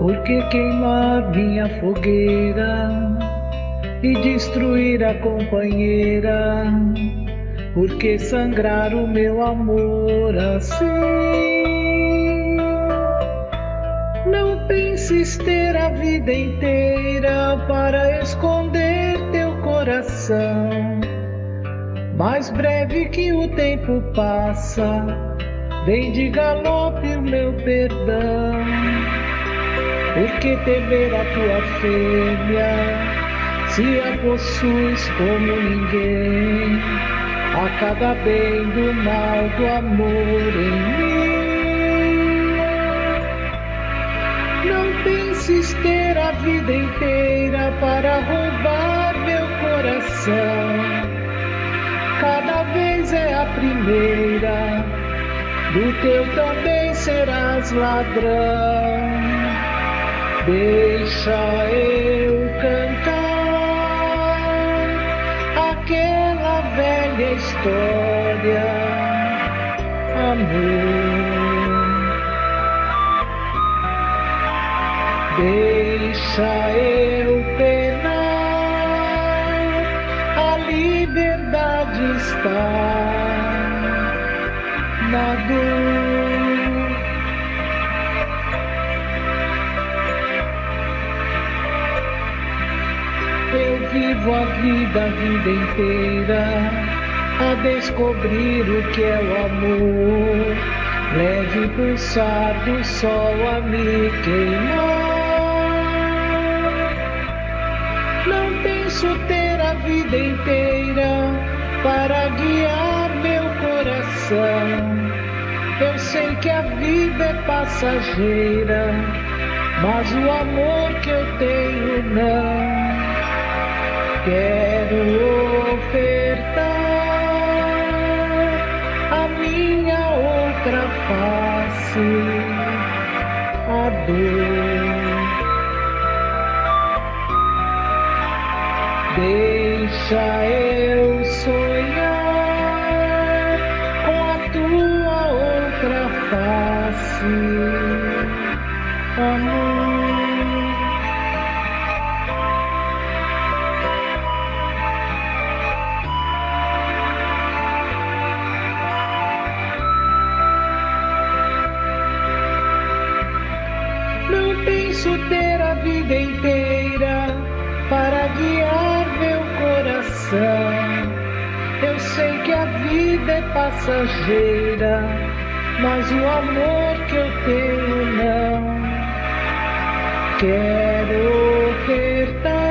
Por que queimar minha fogueira e destruir a companheira? Por que sangrar o meu amor assim? Não penses ter a vida inteira para esconder teu coração. Mais breve que o tempo passa, vem de galope o meu perdão. Por que temer a tua fêmea, se a possuis como ninguém? A cada bem do mal do amor em mim. Não penses ter a vida inteira para roubar meu coração. Cada vez é a primeira, do teu também serás ladrão. Deixa eu cantar aquela velha história, amor. Deixa eu penar, a liberdade está na dor. Eu vivo a vida inteira a descobrir o que é o amor. Leve pulsar do sol a me queimar. Não penso ter a vida inteira para guiar meu coração. Eu sei que a vida é passageira, mas o amor que eu tenho não. Quero ofertar a minha outra face, a dor. Deixa eu sonhar com a tua outra face, amor. Não penso ter a vida inteira para guiar meu coração. Eu sei que a vida é passageira, mas o amor que eu tenho não. Quero ofertar